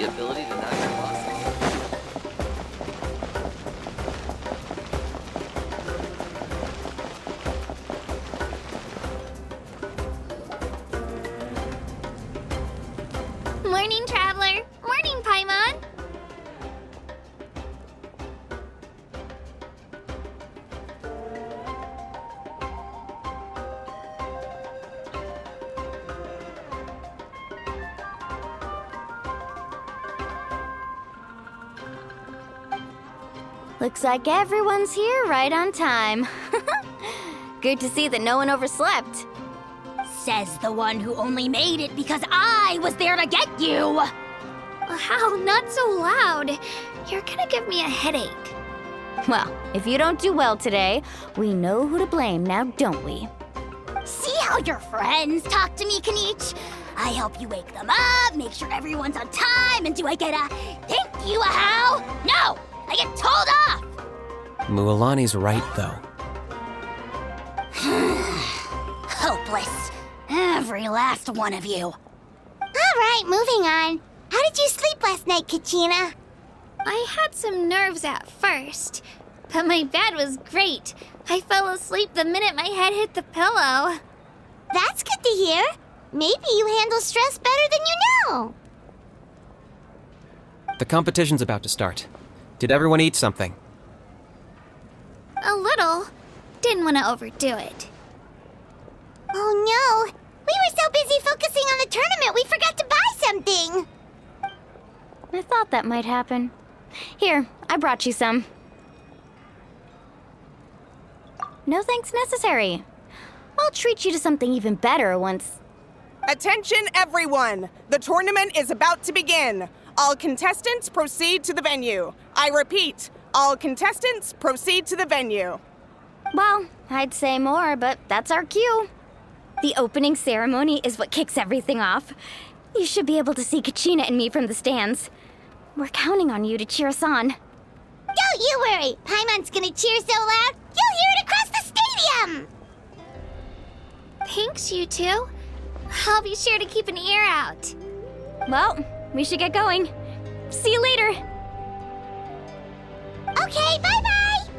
the ability to not get lost. Morning, Traveler! Morning, Paimon! Looks like everyone's here right on time. Good to see that no one overslept. Says the one who only made it because I was there to get you! Wow, not so loud. You're gonna give me a headache. Well, if you don't do well today, we know who to blame now, don't we? See how your friends talk to me, Kanich? I help you wake them up, make sure everyone's on time, and do I get a thank you, how? No! I get told off! Mualani's right, though. Hopeless. Every last one of you. All right, moving on. How did you sleep last night, Kachina? I had some nerves at first, but my bed was great. I fell asleep the minute my head hit the pillow. That's good to hear. Maybe you handle stress better than you know. The competition's about to start. Did everyone eat something? A little. Didn't want to overdo it. Oh no! We were so busy focusing on the tournament we forgot to buy something! I thought that might happen. Here, I brought you some. No thanks necessary. I'll treat you to something even better once... Attention, everyone! The tournament is about to begin. All contestants proceed to the venue. I repeat, all contestants proceed to the venue. Well, I'd say more, but that's our cue. The opening ceremony is what kicks everything off. You should be able to see Kachina and me from the stands. We're counting on you to cheer us on. Don't you worry! Paimon's gonna cheer so loud, you'll hear it across the stadium! Thanks, you two. I'll be sure to keep an ear out. Well, we should get going. See you later. Okay, bye-bye!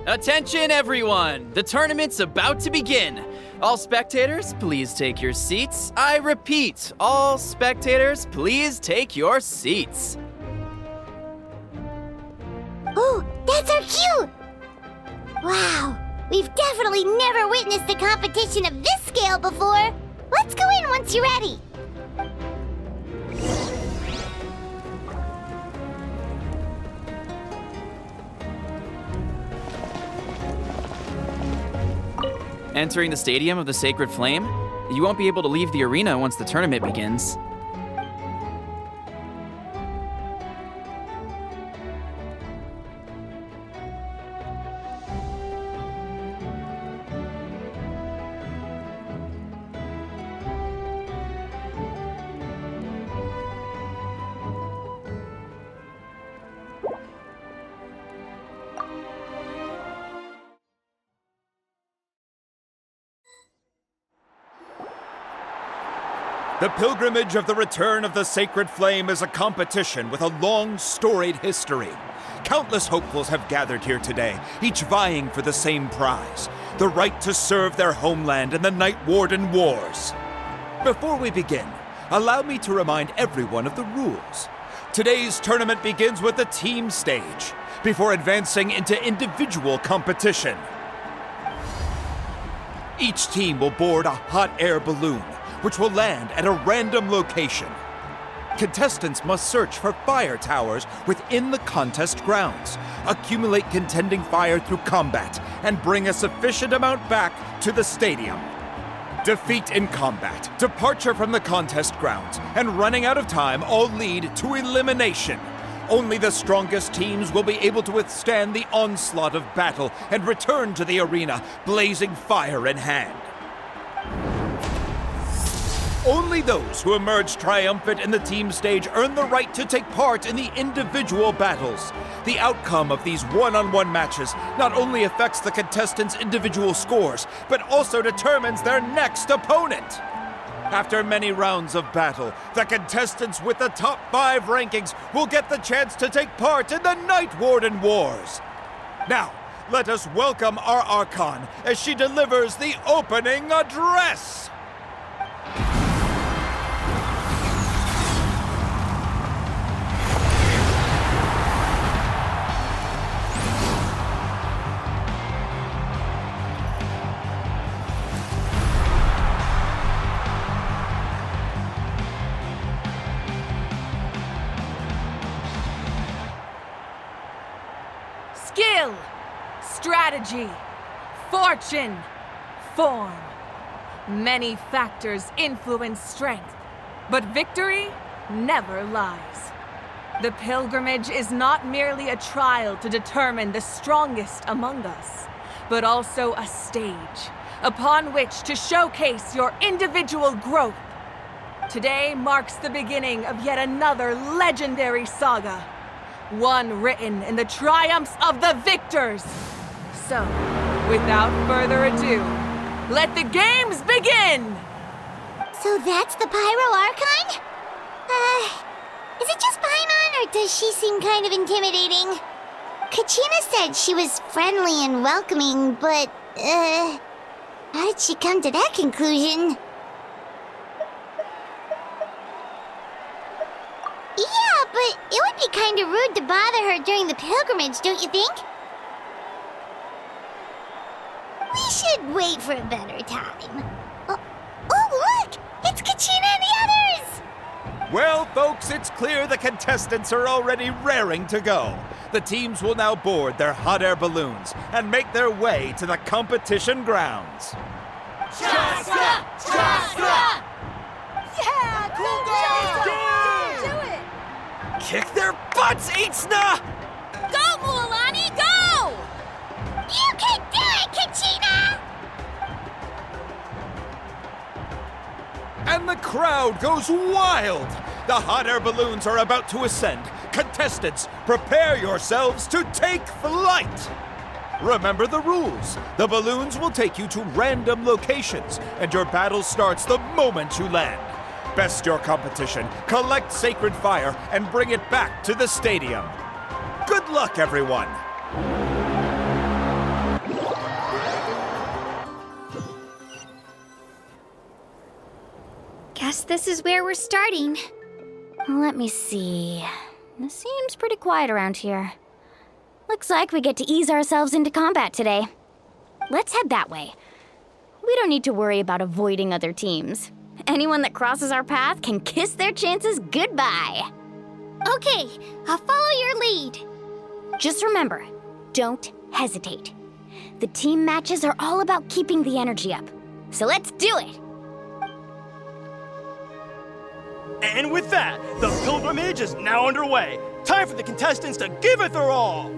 Attention, everyone! The tournament's about to begin. All spectators, please take your seats. I repeat, all spectators, please take your seats. Oh, that's our cue! Wow, we've definitely never witnessed a competition of this scale before. Let's go in once you're ready. Entering the Stadium of the Sacred Flame, you won't be able to leave the arena once the tournament begins. The pilgrimage of the return of the Sacred Flame is a competition with a long, storied history. Countless hopefuls have gathered here today, each vying for the same prize, the right to serve their homeland in the Night Warden Wars. Before we begin, allow me to remind everyone of the rules. Today's tournament begins with the team stage, before advancing into individual competition. Each team will board a hot air balloon, which will land at a random location. Contestants must search for fire towers within the contest grounds, accumulate contending fire through combat, and bring a sufficient amount back to the stadium. Defeat in combat, departure from the contest grounds, and running out of time all lead to elimination. Only the strongest teams will be able to withstand the onslaught of battle and return to the arena, blazing fire in hand. Only those who emerge triumphant in the team stage earn the right to take part in the individual battles. The outcome of these one-on-one matches not only affects the contestants' individual scores, but also determines their next opponent. After many rounds of battle, the contestants with the top 5 rankings will get the chance to take part in the Night Warden Wars. Now, let us welcome our Archon as she delivers the opening address. Skill, strategy, fortune, form. Many factors influence strength, but victory never lies. The pilgrimage is not merely a trial to determine the strongest among us, but also a stage upon which to showcase your individual growth. Today marks the beginning of yet another legendary saga. One written in the triumphs of the victors. So, without further ado, let the games begin! So that's the Pyro Archon? Is it just Paimon, or does she seem kind of intimidating? Kachina said she was friendly and welcoming, but, how did she come to that conclusion? Yeah, but it would be kind of rude to bother her during the pilgrimage, don't you think? We should wait for a better time. Oh, look! It's Kachina and the others! Well, folks, it's clear the contestants are already raring to go. The teams will now board their hot air balloons and make their way to the competition grounds. Chaska! Chaska! Yeah, cool girl! Do it! Kick their butts, Itzna! Go, Mualani, go! You can do it, Kachina! And the crowd goes wild! The hot air balloons are about to ascend. Contestants, prepare yourselves to take flight! Remember the rules. The balloons will take you to random locations, and your battle starts the moment you land. Best your competition, collect sacred fire, and bring it back to the stadium. Good luck, everyone! Guess this is where we're starting. Let me see. This seems pretty quiet around here. Looks like we get to ease ourselves into combat today. Let's head that way. We don't need to worry about avoiding other teams. Anyone that crosses our path can kiss their chances goodbye. Okay, I'll follow your lead. Just remember, don't hesitate. The team matches are all about keeping the energy up. So let's do it! And with that, the pilgrimage is now underway. Time for the contestants to give it their all.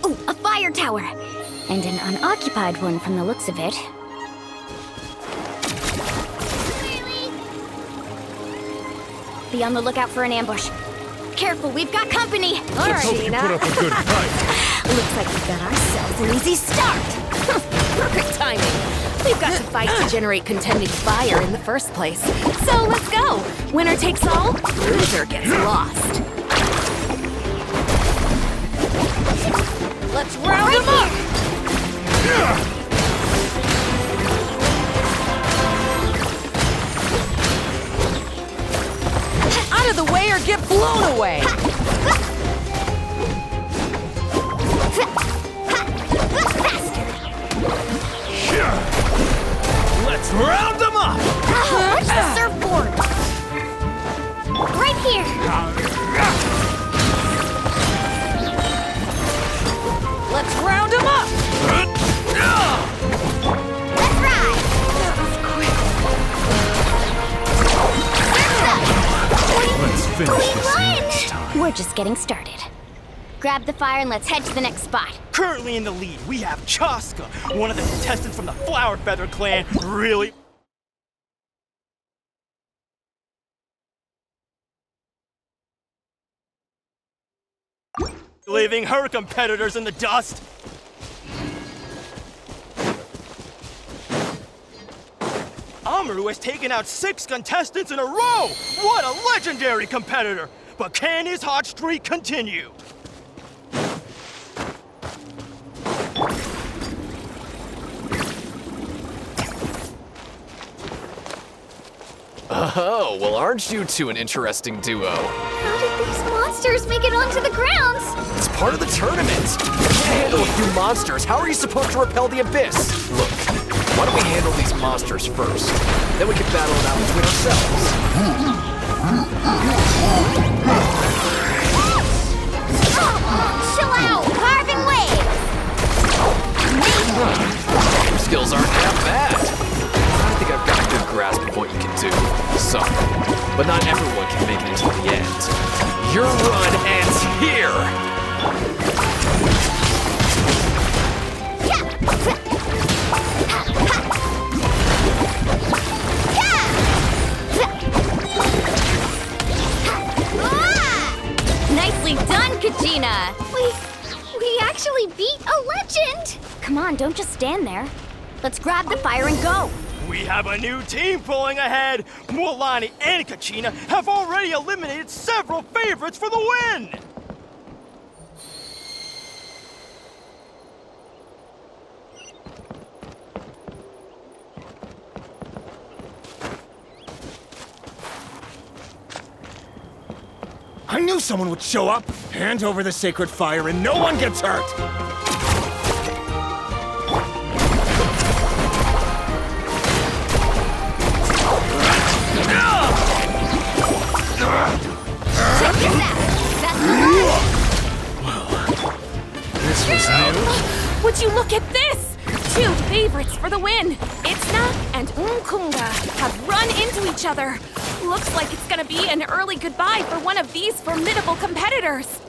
Oh, a fire tower! And an unoccupied one from the looks of it. Be on the lookout for an ambush. Careful, we've got company! All right, Gina. Put up a good fight. Looks like we've got ourselves an easy start. Perfect timing. We've got to fight to generate contending fire in the first place. So let's go. Winner takes all, loser gets lost. Let's round them up! Out of the way or get blown away! Faster! round them up! Where's the surfboard? Right here. Let's round them up! Let's ride. Let's finish We this won! next time. We're just getting started. Grab the fire and let's head to the next spot. Currently in the lead, we have Chaska, one of the contestants from the Flower Feather clan. Really? Leaving her competitors in the dust. Amaru has taken out 6 contestants in a row! What a legendary competitor! But can his hot streak continue? Oh, well, aren't you two an interesting duo? How did these monsters make it onto the grounds? It's part of the tournament. If you can't handle a few monsters, how are you supposed to repel the abyss? Look, why don't we handle these monsters first? Then we can battle it out between ourselves. Chill out! Carving waves! Your skills aren't that bad. I think I've got a good grasp of what you can do. Some, but not everyone can make it until the end. Your run ends here! Nicely done, Kachina! We actually beat a legend! Come on, don't just stand there. Let's grab the fire and go. We have a new team pulling ahead! Mualani and Kachina have already eliminated several favorites for the win! I knew someone would show up! Hand over the sacred fire and no one gets hurt! Check this out! That's This was new. Would you look at this? 2 favorites for the win. Itzna and Unkunga have run into each other. Looks like it's gonna be an early goodbye for one of these formidable competitors.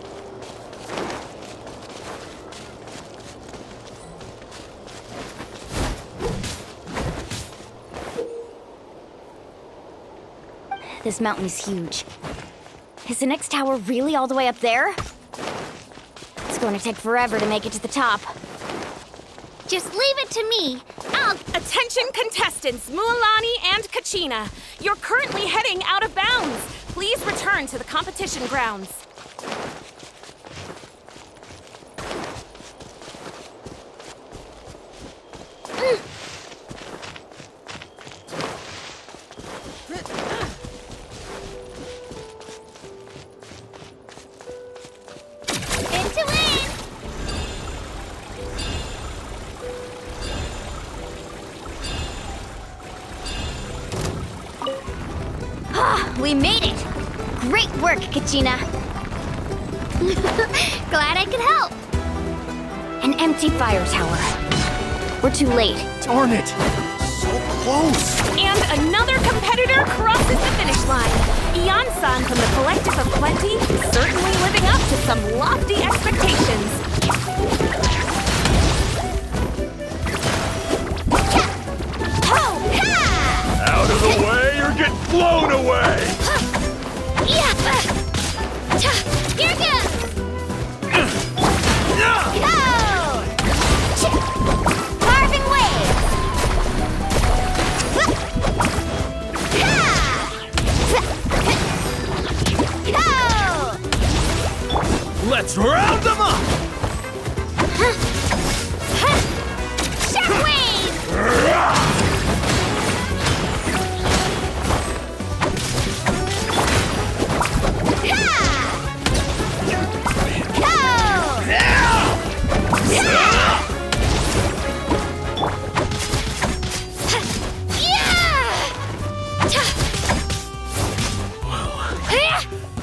This mountain is huge. Is the next tower really all the way up there? It's going to take forever to make it to the top. Just leave it to me. Attention contestants, Mualani and Kachina. You're currently heading out of bounds. Please return to the competition grounds. Into it! We made it! Great work, Kachina! Glad I could help. An empty fire tower. We're too late. Darn it! So close! And another competitor crosses the finish line. Ian-san from the Collective of Plenty, certainly living up to some lofty expectations. Out of the way or get blown away! Yeah! Here goes! Go! Carving waves! Go! Let's round them up!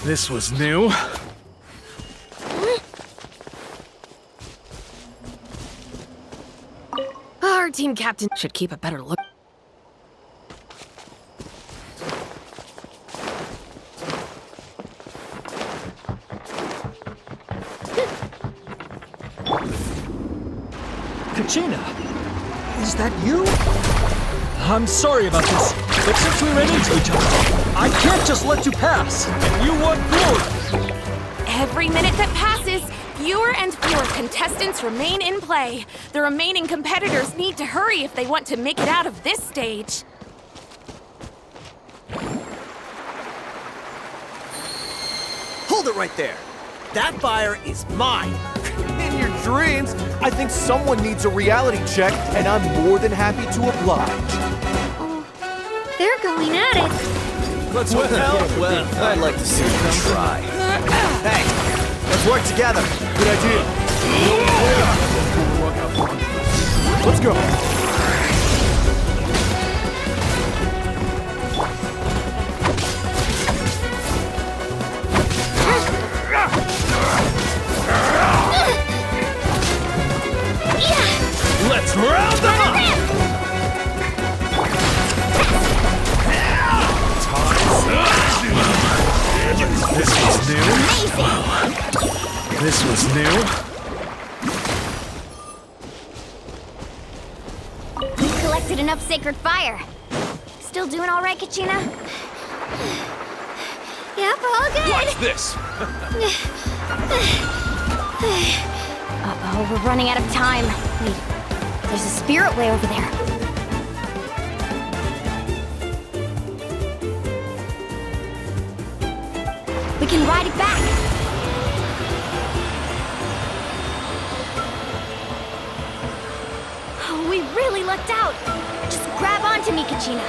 This was new. Our team captain should keep a better look. Kachina, is that you? I'm sorry about this, but since we ran into each other, I can't just let you pass. And you want glory. Every minute that passes, fewer and fewer contestants remain in play. The remaining competitors need to hurry if they want to make it out of this stage. Hold it right there. That fire is mine. In your dreams, I think someone needs a reality check, and I'm more than happy to oblige. Oh, they're going at it. Let's well, I'd like to see them try. Hey, let's work together. Good idea. Let's go. Let's round them up! This was new. This was new. We collected enough sacred fire. Still doing all right, Kachina? Yep, all good. Watch this! Uh-oh, we're running out of time. Wait, there's a spirit way over there. We can ride it back. Oh, we really lucked out. Just grab onto me, Kachina.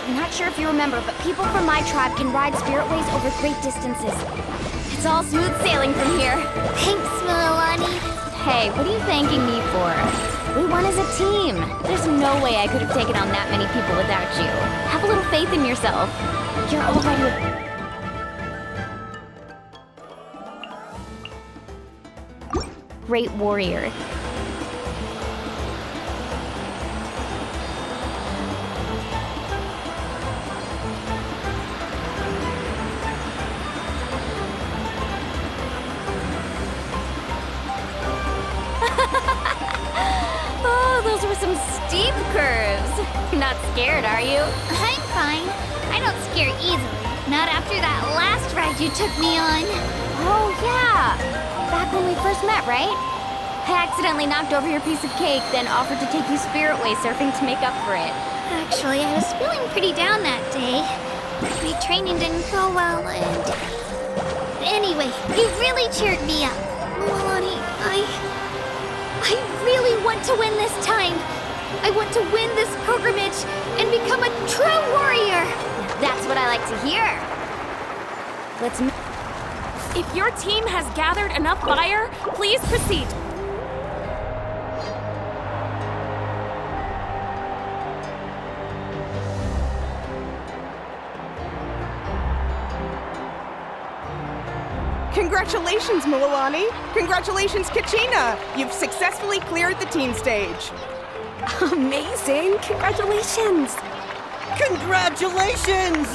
I'm not sure if you remember, but people from my tribe can ride spiritways over great distances. It's all smooth sailing from here. Thanks, Mililani. Hey, what are you thanking me for? We won as a team. There's no way I could have taken on that many people without you. Have a little faith in yourself. You're already a great warrior. Oh, those were some steep curves. Not scared, are you? I'm fine. I don't scare easily. Not after that last ride you took me on. Oh, yeah. Back when we first met, right? I accidentally knocked over your piece of cake, then offered to take you spiritway surfing to make up for it. Actually, I was feeling pretty down that day. My training didn't go well, and... Anyway, you really cheered me up. Mililani, I really want to win this time. I want to win this pilgrimage and become a true warrior. That's what I like to hear. Let's... If your team has gathered enough fire, please proceed. Congratulations, Mililani! Congratulations, Kachina! You've successfully cleared the team stage. Amazing! Congratulations! Congratulations!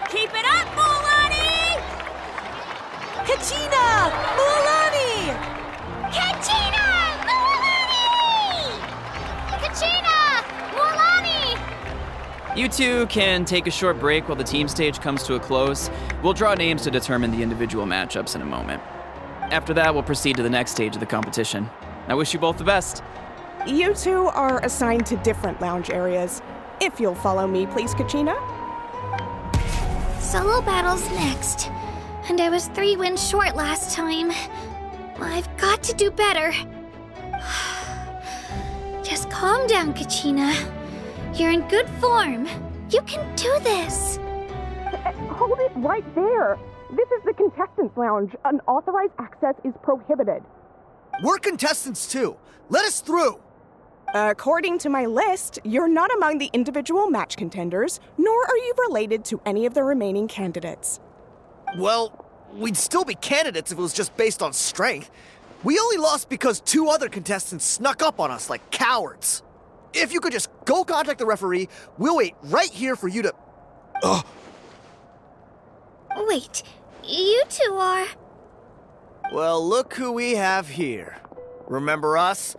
Keep it up, Mililani! Kachina! Mililani! Kachina! Mililani! Kachina! Mililani! You two can take a short break while the team stage comes to a close. We'll draw names to determine the individual matchups in a moment. After that, we'll proceed to the next stage of the competition. I wish you both the best. You two are assigned to different lounge areas. If you'll follow me, please, Kachina. Solo battles next. And I was 3 wins short last time. I've got to do better. Just calm down, Kachina. You're in good form. You can do this. Hold it right there. This is the contestants' lounge. Unauthorized access is prohibited. We're contestants too. Let us through. According to my list, you're not among the individual match contenders, nor are you related to any of the remaining candidates. Well, we'd still be candidates if it was just based on strength. We only lost because 2 other contestants snuck up on us like cowards. If you could just go contact the referee, we'll wait right here for you to... Ugh. Wait, you two are... Well, look who we have here. Remember us?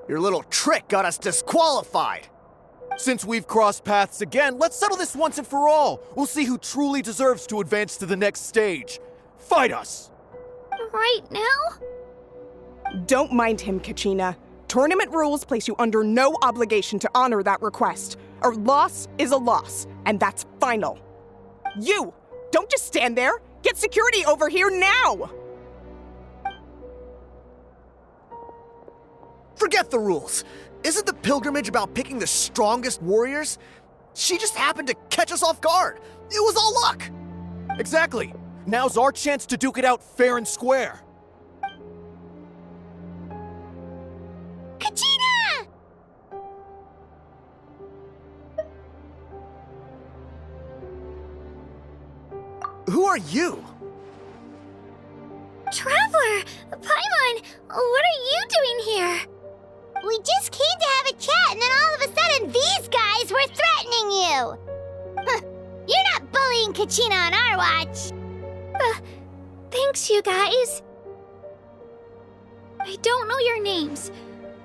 Your little trick got us disqualified. Since we've crossed paths again, let's settle this once and for all. We'll see who truly deserves to advance to the next stage. Fight us! Right now? Don't mind him, Kachina. Tournament rules place you under no obligation to honor that request. A loss is a loss, and that's final. You! Don't just stand there! Get security over here now! Forget the rules. Isn't the pilgrimage about picking the strongest warriors? She just happened to catch us off guard. It was all luck. Exactly. Now's our chance to duke it out fair and square. Kachina! Who are you? Traveler! Paimon! What are you doing here? We just came to have a chat, and then all of a sudden these guys were threatening you! Huh, you're not bullying Kachina on our watch! Thanks, you guys. I don't know your names,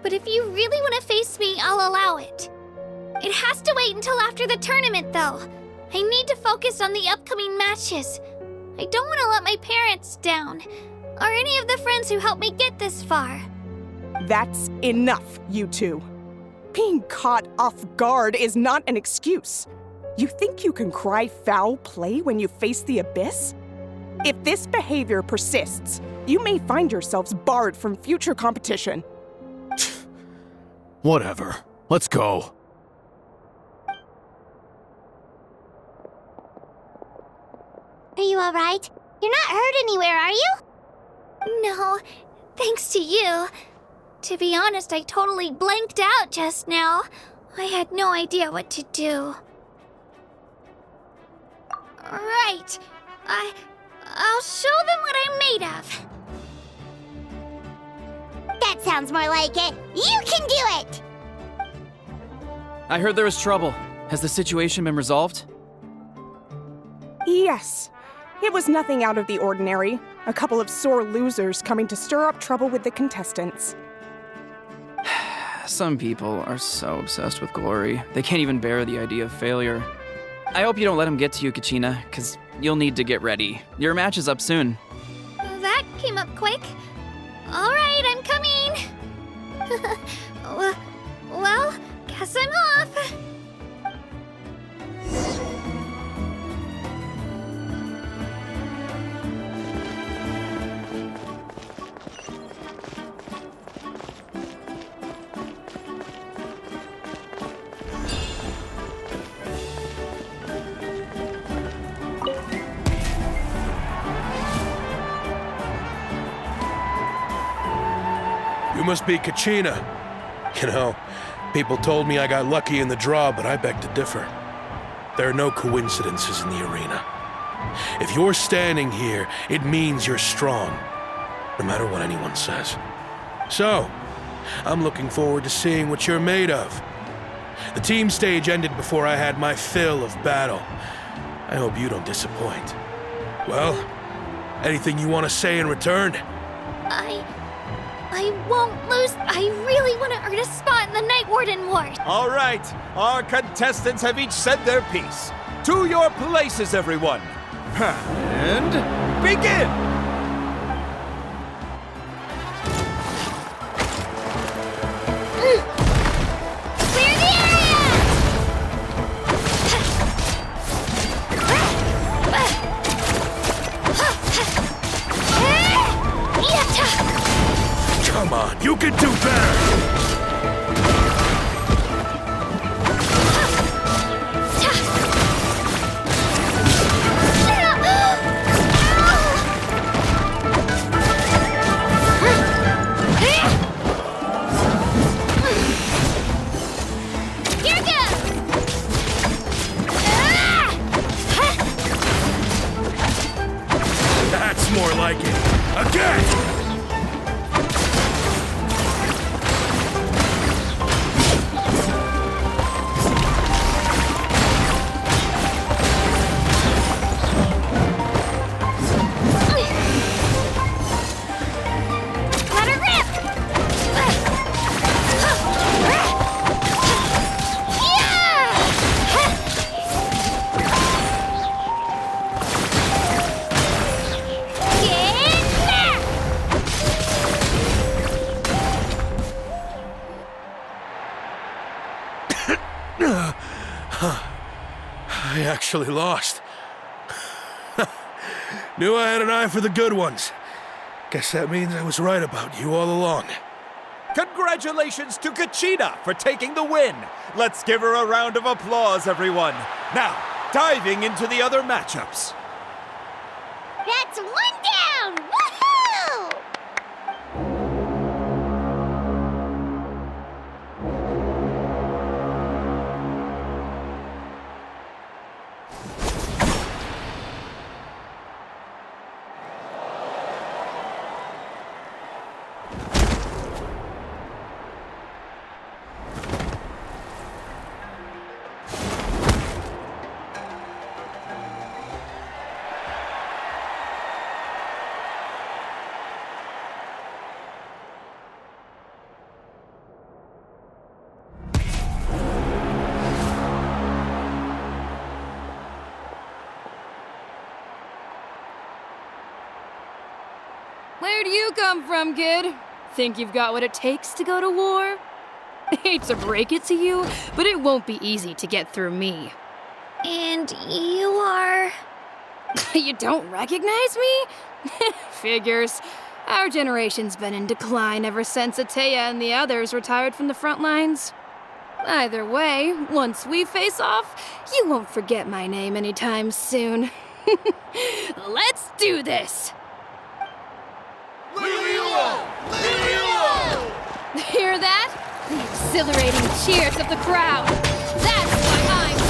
but if you really want to face me, I'll allow it. It has to wait until after the tournament, though. I need to focus on the upcoming matches. I don't want to let my parents down, or any of the friends who helped me get this far. That's enough, you two. Being caught off guard is not an excuse. You think you can cry foul play when you face the abyss? If this behavior persists, you may find yourselves barred from future competition. Whatever. Let's go. Are you alright? You're not hurt anywhere, are you? No, thanks to you. To be honest, I totally blanked out just now. I had no idea what to do. Right. I'll show them what I'm made of. That sounds more like it. You can do it! I heard there was trouble. Has the situation been resolved? Yes. It was nothing out of the ordinary. A couple of sore losers coming to stir up trouble with the contestants. Some people are so obsessed with glory, they can't even bear the idea of failure. I hope you don't let him get to you, Kachina, because you'll need to get ready. Your match is up soon. That came up quick. All right, I'm coming. Well, guess I'm off. You must be Kachina. You know, people told me I got lucky in the draw, but I beg to differ. There are no coincidences in the arena. If you're standing here, it means you're strong, no matter what anyone says. So, I'm looking forward to seeing what you're made of. The team stage ended before I had my fill of battle. I hope you don't disappoint. Well, anything you want to say in return? I won't lose. I really want to earn a spot in the Night Warden Ward. All right, our contestants have each said their piece. To your places, everyone. And begin! Clear the area! Come on, you can do better! Get! Let her rip! I actually lost. Knew I had an eye for the good ones. Guess that means I was right about you all along. Congratulations to Kachina for taking the win. Let's give her a round of applause, everyone. Now, diving into the other matchups. That's one down! Woohoo! Where do you come from, kid? Think you've got what it takes to go to war? Hate to break it to you, but it won't be easy to get through me. And you are... You don't recognize me? Figures. Our generation's been in decline ever since Ateya and the others retired from the front lines. Either way, once we face off, you won't forget my name anytime soon. Let's do this! Hear that? The exhilarating cheers of the crowd. That's why I'm...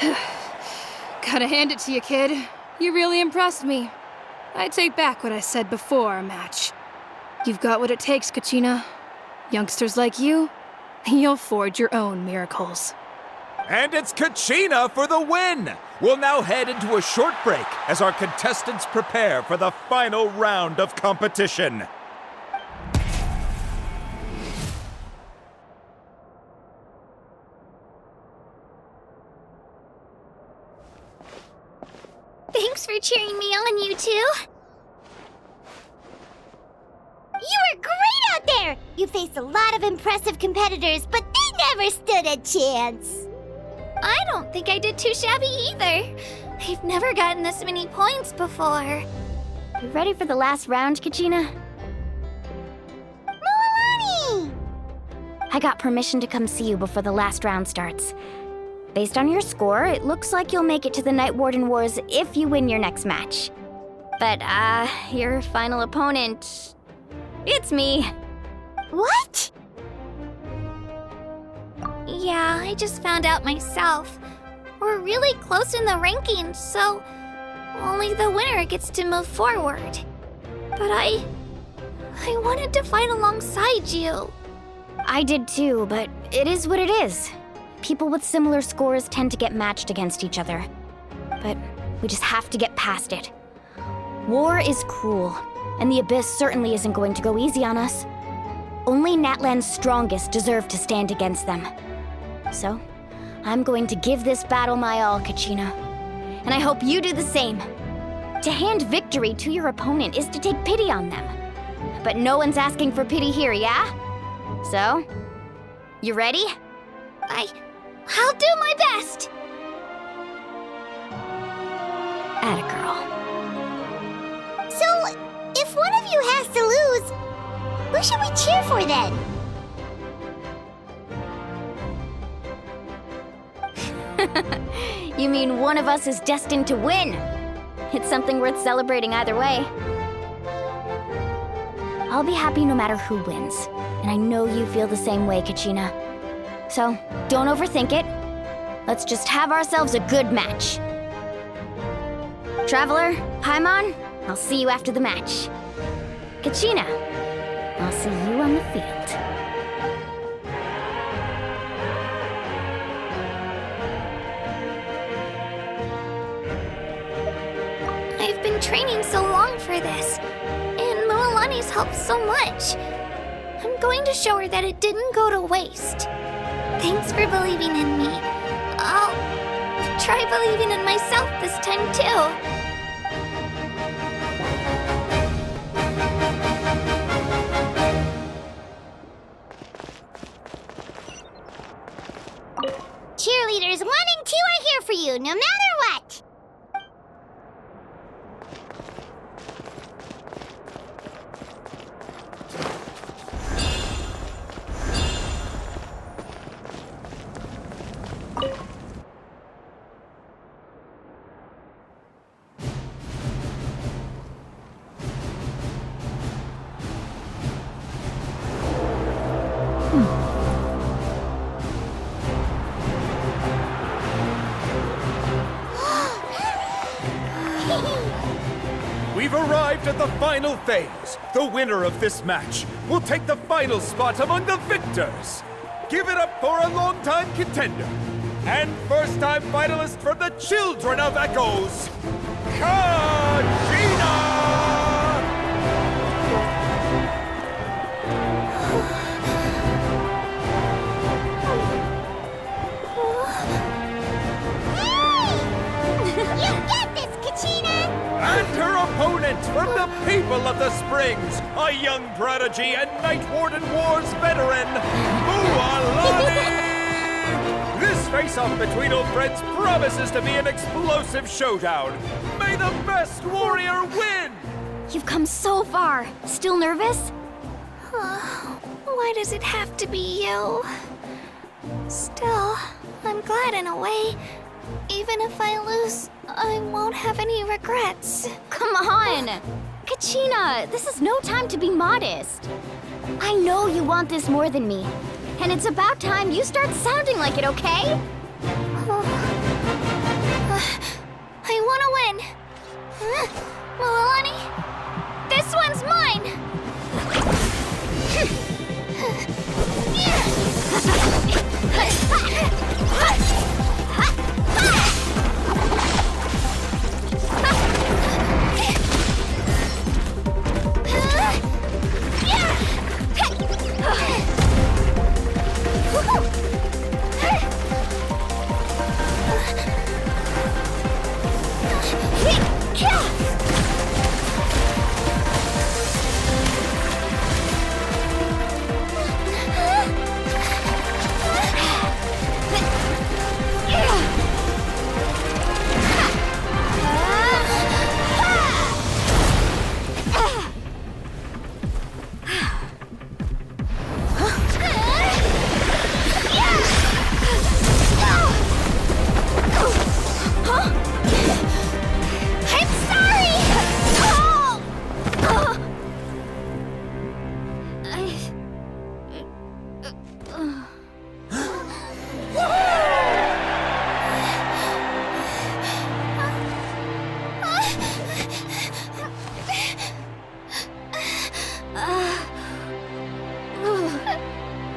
Gotta hand it to you, kid. You really impressed me. I take back what I said before our match. You've got what it takes, Kachina. Youngsters like you, you'll forge your own miracles. And it's Kachina for the win! We'll now head into a short break as our contestants prepare for the final round of competition. Thanks for cheering me on, you two. You were great out there! You faced a lot of impressive competitors, but they never stood a chance. I don't think I did too shabby either. I've never gotten this many points before. You ready for the last round, Kachina? Moalani! I got permission to come see you before the last round starts. Based on your score, it looks like you'll make it to the Night Warden Wars if you win your next match. But, your final opponent... it's me. What? Yeah, I just found out myself. We're really close in the rankings, so only the winner gets to move forward. But I wanted to fight alongside you. I did too, but it is what it is. People with similar scores tend to get matched against each other. But we just have to get past it. War is cruel, and the Abyss certainly isn't going to go easy on us. Only Natlan's strongest deserve to stand against them. So, I'm going to give this battle my all, Kachina. And I hope you do the same. To hand victory to your opponent is to take pity on them. But no one's asking for pity here, yeah? So, you ready? I'll do my best! Atta girl. So, if one of you has to lose, who should we cheer for then? You mean one of us is destined to win? It's something worth celebrating either way. I'll be happy no matter who wins, and I know you feel the same way, Kachina. So, don't overthink it. Let's just have ourselves a good match. Traveler, Paimon, I'll see you after the match. Kachina, I'll see you on the field. I've been training so long for this, and Moalani's helped so much. I'm going to show her that it didn't go to waste. Thanks for believing in me. I'll try believing in myself this time too. Cheerleaders 1 and 2 are here for you, no matter what. We've arrived at the final phase. The winner of this match will take the final spot among the victors. Give it up for a longtime contender and first-time finalist from the Children of Echoes, Kachina! You got this, Kachina! And her opponent from the people of the Springs, a young prodigy and Night Warden Wars veteran, Moalani! This face-off between old friends promises to be an explosive showdown. May the best warrior win! You've come so far. Still nervous? Why does it have to be you? Still, I'm glad in a way. Even if I lose, I won't have any regrets. Come on! Kachina, this is no time to be modest. I know you want this more than me. And it's about time you start sounding like it, okay? I want to win. Milani, this one's mine.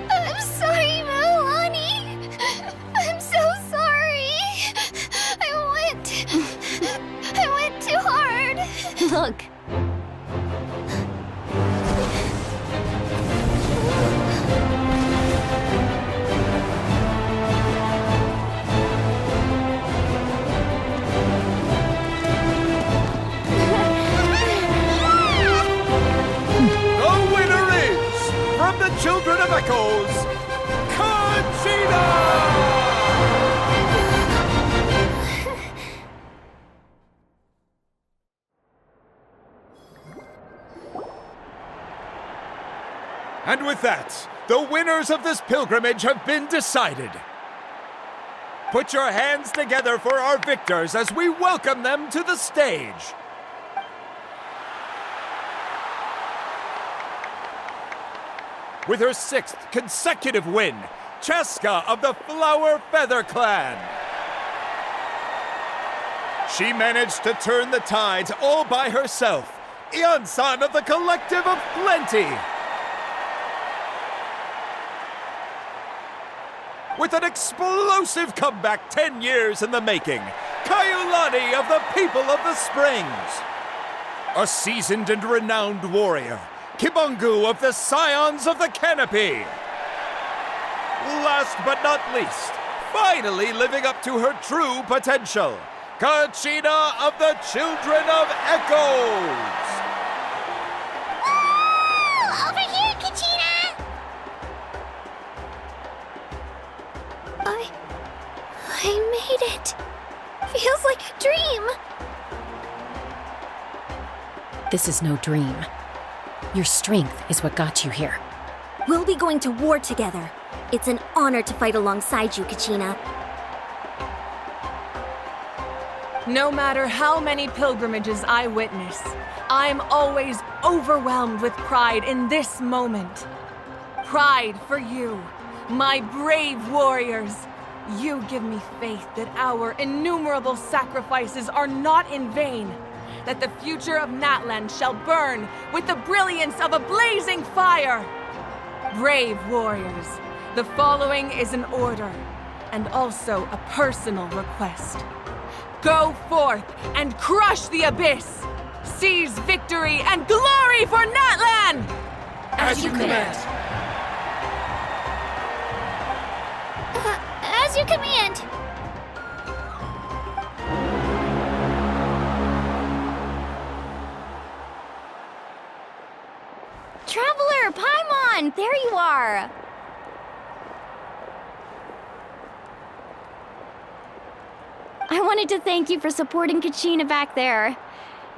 I'm sorry, Milani. I'm so sorry. I went too hard. Look. The winner is, from the Children of Echoes, Conchita! And with that, the winners of this pilgrimage have been decided. Put your hands together for our victors as we welcome them to the stage. With her 6th consecutive win, Cheska of the Flower Feather Clan. She managed to turn the tides all by herself. Ian-san of the Collective of Plenty. With an explosive comeback 10 years in the making, Kaiulani of the People of the Springs. A seasoned and renowned warrior, Kibungu of the Scions of the Canopy. Last but not least, finally living up to her true potential, Kachina of the Children of Echoes. Woo! Over here, Kachina! I made it. Feels like a dream. This is no dream. Your strength is what got you here. We'll be going to war together. It's an honor to fight alongside you, Kachina. No matter how many pilgrimages I witness, I'm always overwhelmed with pride in this moment. Pride for you, my brave warriors. You give me faith that our innumerable sacrifices are not in vain, that the future of Natlan shall burn with the brilliance of a blazing fire. Brave warriors, the following is an order, and also a personal request. Go forth and crush the abyss! Seize victory and glory for Natlan! As you command. As you command. Traveler, Paimon, there you are. I wanted to thank you for supporting Kachina back there.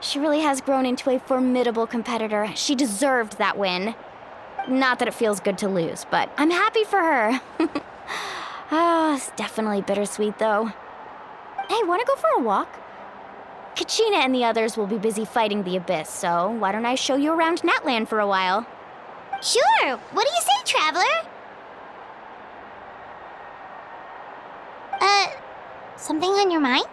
She really has grown into a formidable competitor. She deserved that win. Not that it feels good to lose, but I'm happy for her. It's definitely bittersweet, though. Hey, wanna go for a walk? Kachina and the others will be busy fighting the Abyss, so why don't I show you around Natlan for a while? Sure. What do you say, Traveler? Something on your mind?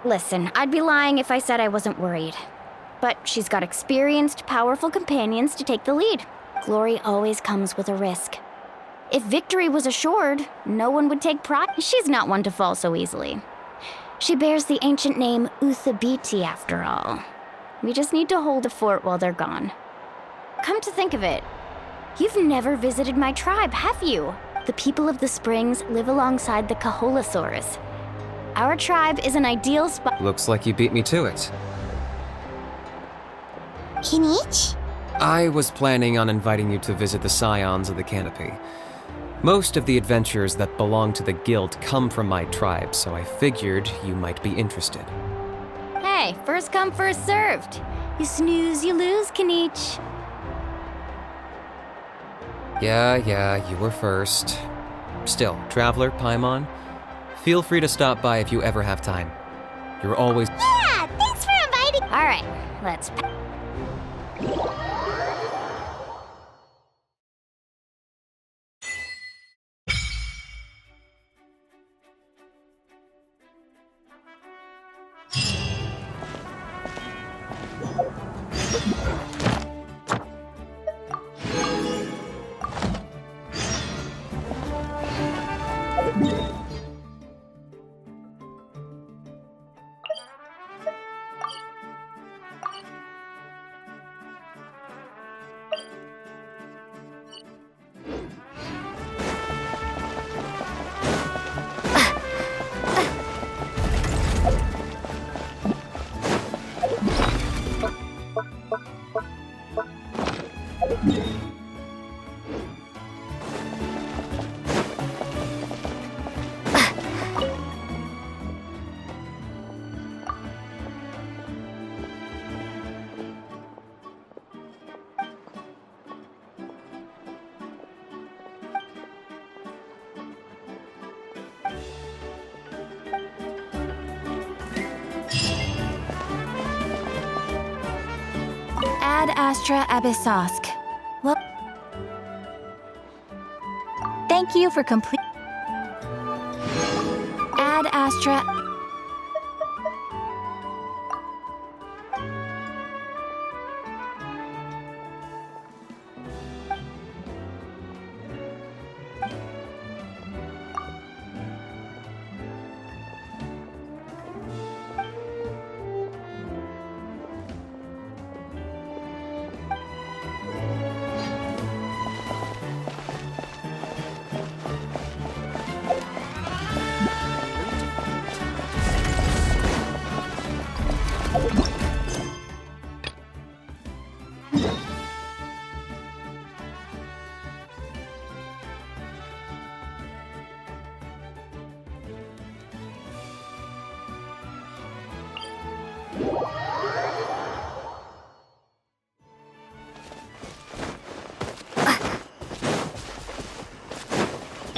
Listen, I'd be lying if I said I wasn't worried. But she's got experienced, powerful companions to take the lead. Glory always comes with a risk. If victory was assured, no one would take pride. She's not one to fall so easily. She bears the ancient name Uthabiti, after all. We just need to hold the fort while they're gone. Come to think of it, you've never visited my tribe, have you? The people of the Springs live alongside the Kaholasaurus. Our tribe is an ideal spot. Looks like you beat me to it. Kinich? I was planning on inviting you to visit the Scions of the Canopy. Most of the adventures that belong to the guild come from my tribe, so I figured you might be interested. Hey, first come, first served. You snooze, you lose, Kinich. Yeah, you were first. Still, Traveler, Paimon, feel free to stop by if you ever have time. You're always— Yeah, thanks for inviting. All right, let's— Ad Astra Abyssosk. Well, thank you for complete. Ad Astra.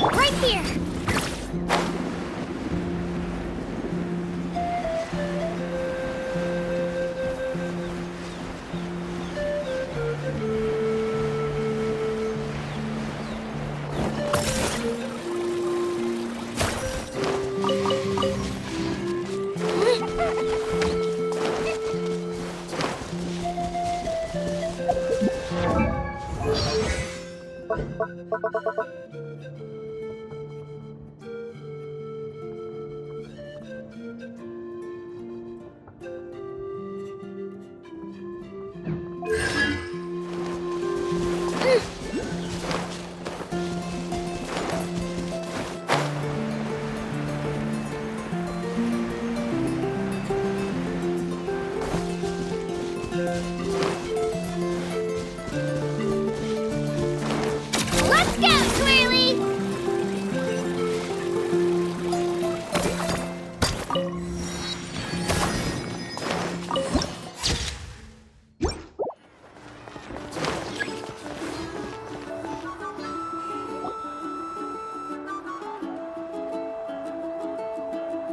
Right here. Let's go, Twirly!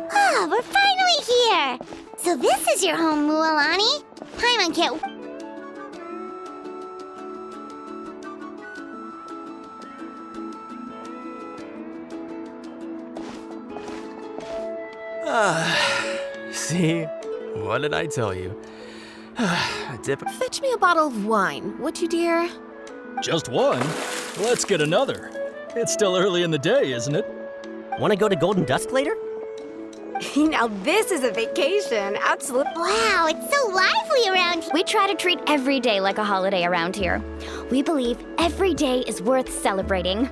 Ah, we're finally here! So this is your home, Mualani? Paimon can't... See? What did I tell you? A dip. Fetch me a bottle of wine, would you, dear? Just one? Let's get another. It's still early in the day, isn't it? Want to go to Golden Dusk later? Now this is a vacation, absolutely. Wow, it's so lively around here. We try to treat every day like a holiday around here. We believe every day is worth celebrating.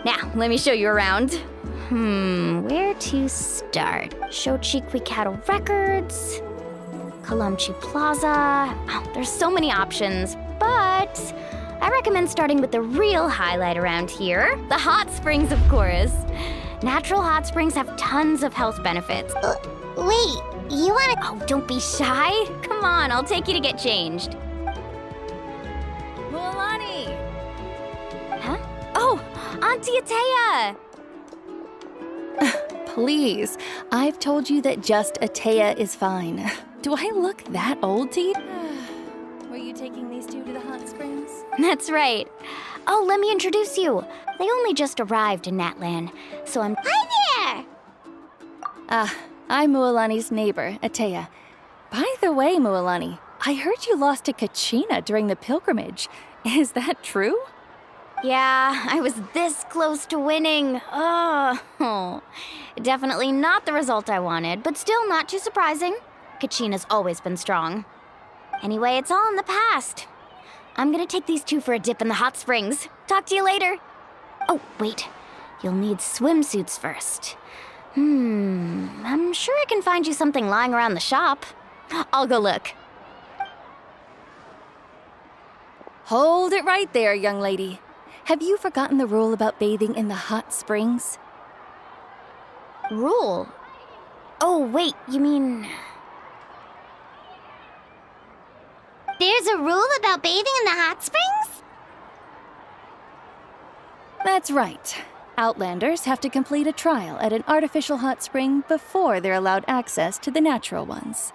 Now, let me show you around. Where to start? Shochiqui Cattle Records, Kalamchi Plaza. Oh, there's so many options, but I recommend starting with the real highlight around here, the hot springs, of course. Natural hot springs have tons of health benefits. Wait, you wanna... Oh, don't be shy. Come on, I'll take you to get changed. Mualani! Huh? Oh, Auntie Atea! Please, I've told you that just Atea is fine. Do I look that old to you? Were you taking these two to the hot springs? That's right. Oh, let me introduce you. They only just arrived in Natlan, so I'm... Hi there! I'm Mualani's neighbor, Atea. By the way, Mualani, I heard you lost to Kachina during the pilgrimage. Is that true? Yeah, I was this close to winning. Oh, definitely not the result I wanted, but still not too surprising. Kachina's always been strong. Anyway, it's all in the past. I'm gonna take these two for a dip in the hot springs. Talk to you later. Oh, wait. You'll need swimsuits first. I'm sure I can find you something lying around the shop. I'll go look. Hold it right there, young lady. Have you forgotten the rule about bathing in the hot springs? Rule? Oh, wait, you mean... There's a rule about bathing in the hot springs? That's right. Outlanders have to complete a trial at an artificial hot spring before they're allowed access to the natural ones.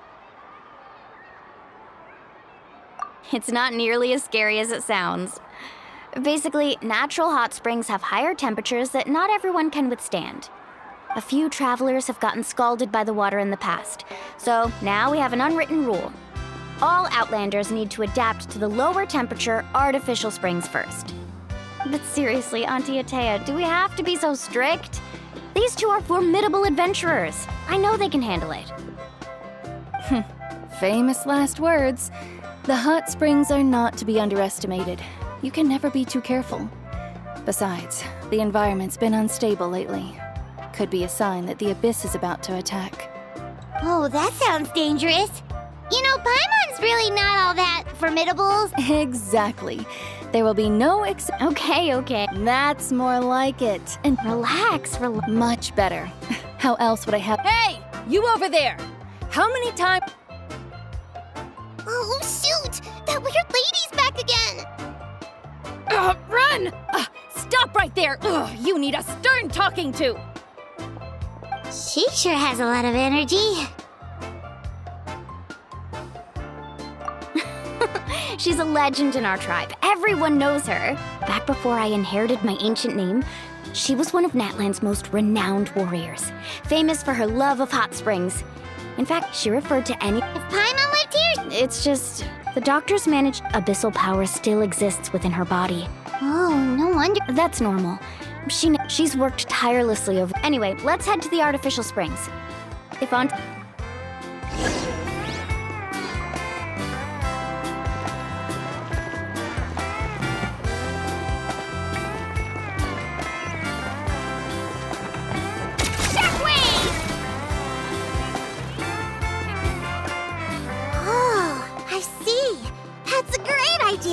It's not nearly as scary as it sounds. Basically, natural hot springs have higher temperatures that not everyone can withstand. A few travelers have gotten scalded by the water in the past, so now we have an unwritten rule. All Outlanders need to adapt to the lower temperature artificial springs first. But seriously, Auntie Atea, do we have to be so strict? These two are formidable adventurers. I know they can handle it. Famous last words. The hot springs are not to be underestimated. You can never be too careful. Besides, the environment's been unstable lately. Could be a sign that the abyss is about to attack. Oh, that sounds dangerous. You know, Paimon's really not all that formidable. Exactly. There will be no Okay. That's more like it. And relax. Much better. How else would I have— Hey! You over there! How many times— Oh, shoot! That weird lady's back again! Run! Stop right there! You need a stern talking to! She sure has a lot of energy. She's a legend in our tribe. Everyone knows her. Back before I inherited my ancient name, she was one of Natlan's most renowned warriors, famous for her love of hot springs. In fact, she referred to any— If Paimon lived here— It's just, the doctors managed abyssal power still exists within her body. Oh, no wonder. That's normal. She's worked tirelessly over— Anyway, let's head to the artificial springs. If Aunt—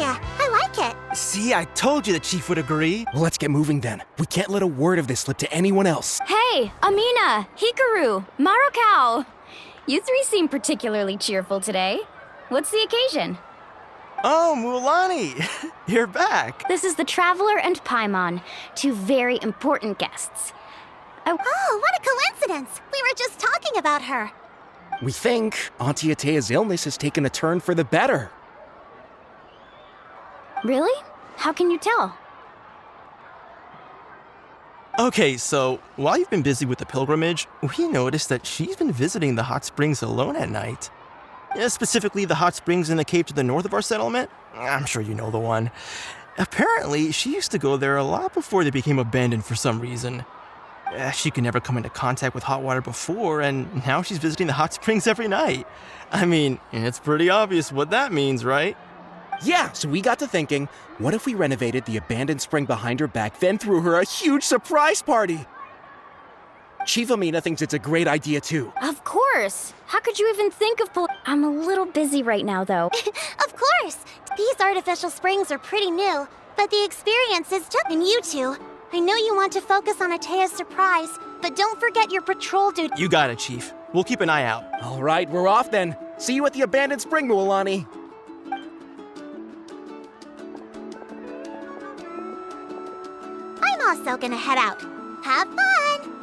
I like it. See, I told you the chief would agree. Well, let's get moving then. We can't let a word of this slip to anyone else. Hey, Amina, Hikaru, Marukau. You three seem particularly cheerful today. What's the occasion? Oh, Mualani, you're back. This is the Traveler and Paimon, two very important guests. Oh, what a coincidence. We were just talking about her. We think Auntie Atea's illness has taken a turn for the better. Really? How can you tell? Okay, so while you've been busy with the pilgrimage, we noticed that she's been visiting the hot springs alone at night. Specifically, the hot springs in the cave to the north of our settlement. I'm sure you know the one. Apparently, she used to go there a lot before they became abandoned for some reason. She could never come into contact with hot water before, and now she's visiting the hot springs every night. I mean, it's pretty obvious what that means, right? Yeah, so we got to thinking, what if we renovated the abandoned spring behind her back, then threw her a huge surprise party? Chief Amina thinks it's a great idea too. Of course! How could you even think of I'm a little busy right now, though. Of course! These artificial springs are pretty new, but the experience is just... And you two, I know you want to focus on Atea's surprise, but don't forget your patrol duty. You got it, Chief. We'll keep an eye out. All right, we're off then. See you at the abandoned spring, Mualani. I'm also gonna head out. Have fun!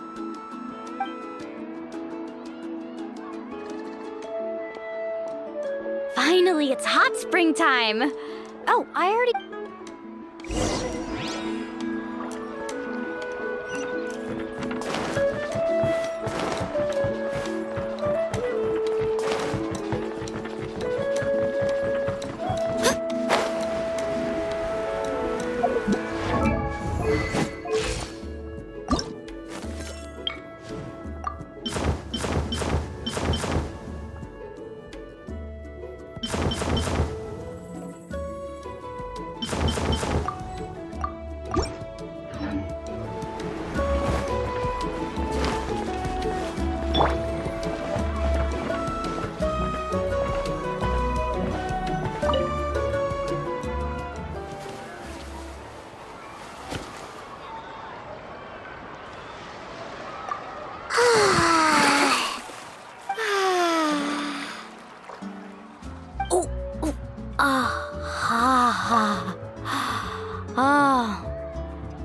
Finally, it's hot spring time! Oh, I already...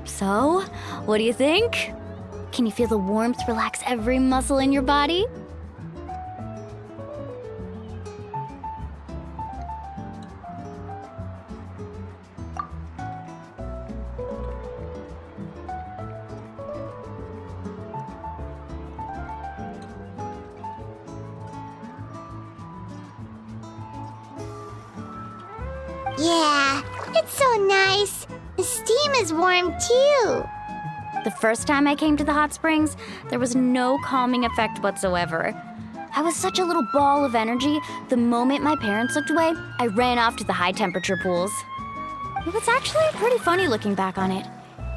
So, what do you think? Can you feel the warmth relax every muscle in your body? Yeah, it's so nice. The steam is warm too. The first time I came to the hot springs, there was no calming effect whatsoever. I was such a little ball of energy, the moment my parents looked away, I ran off to the high temperature pools. It was actually pretty funny looking back on it.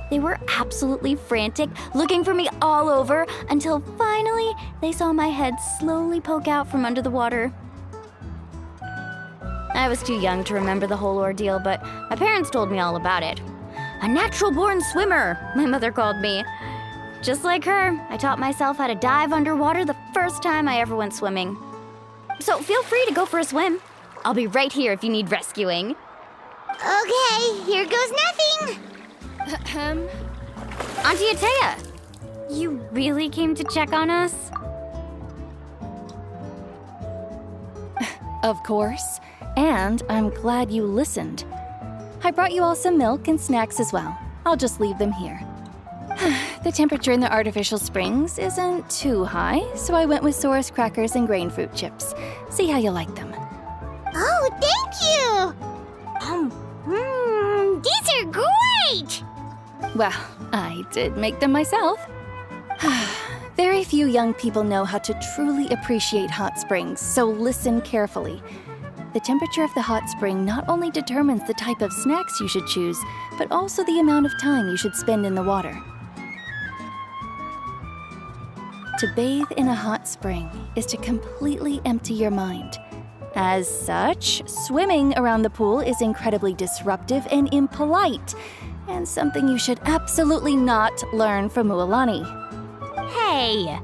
They were absolutely frantic, looking for me all over, until finally they saw my head slowly poke out from under the water. I was too young to remember the whole ordeal, but my parents told me all about it. A natural-born swimmer, my mother called me. Just like her, I taught myself how to dive underwater the first time I ever went swimming. So feel free to go for a swim. I'll be right here if you need rescuing. Okay, here goes nothing. Auntie Atea, you really came to check on us? Of course. And I'm glad you listened. I brought you all some milk and snacks as well. I'll just leave them here. The temperature in the artificial springs isn't too high, so I went with Saurus crackers and grain fruit chips. See how you like them. Oh, thank you! These are great! Well, I did make them myself. Very few young people know how to truly appreciate hot springs, so listen carefully. The temperature of the hot spring not only determines the type of snacks you should choose, but also the amount of time you should spend in the water. To bathe in a hot spring is to completely empty your mind. As such, swimming around the pool is incredibly disruptive and impolite, and something you should absolutely not learn from Mualani. Hey!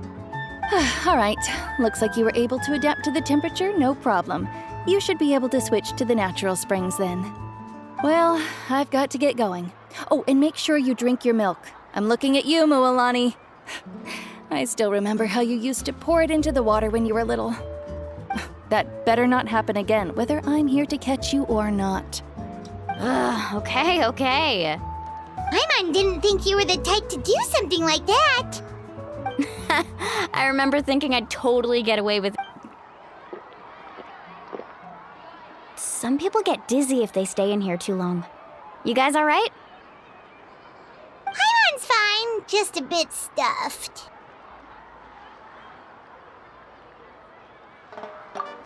All right, looks like you were able to adapt to the temperature, no problem. You should be able to switch to the natural springs then. Well, I've got to get going. Oh, and make sure you drink your milk. I'm looking at you, Mualani. I still remember how you used to pour it into the water when you were little. That better not happen again, whether I'm here to catch you or not. Okay. Paimon didn't think you were the type to do something like that. I remember thinking I'd totally get away with... Some people get dizzy if they stay in here too long. You guys all right? Paimon's fine, just a bit stuffed.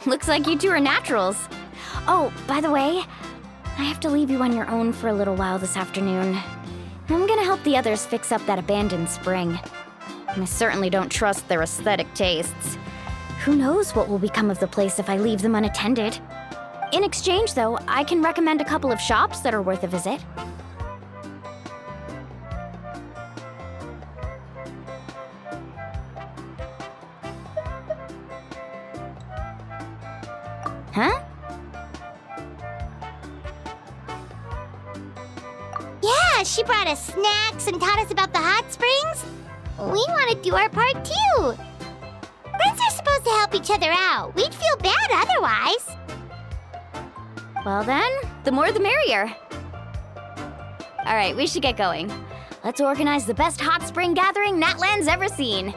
Looks like you two are naturals. Oh, by the way, I have to leave you on your own for a little while this afternoon. I'm gonna help the others fix up that abandoned spring. I certainly don't trust their aesthetic tastes. Who knows what will become of the place if I leave them unattended? In exchange, though, I can recommend a couple of shops that are worth a visit. Huh? Yeah, she brought us snacks and taught us about the hot springs. We want to do our part too. Friends are supposed to help each other out. We'd feel bad otherwise. Well then, the more the merrier. All right, we should get going. Let's organize the best hot spring gathering Natland's ever seen.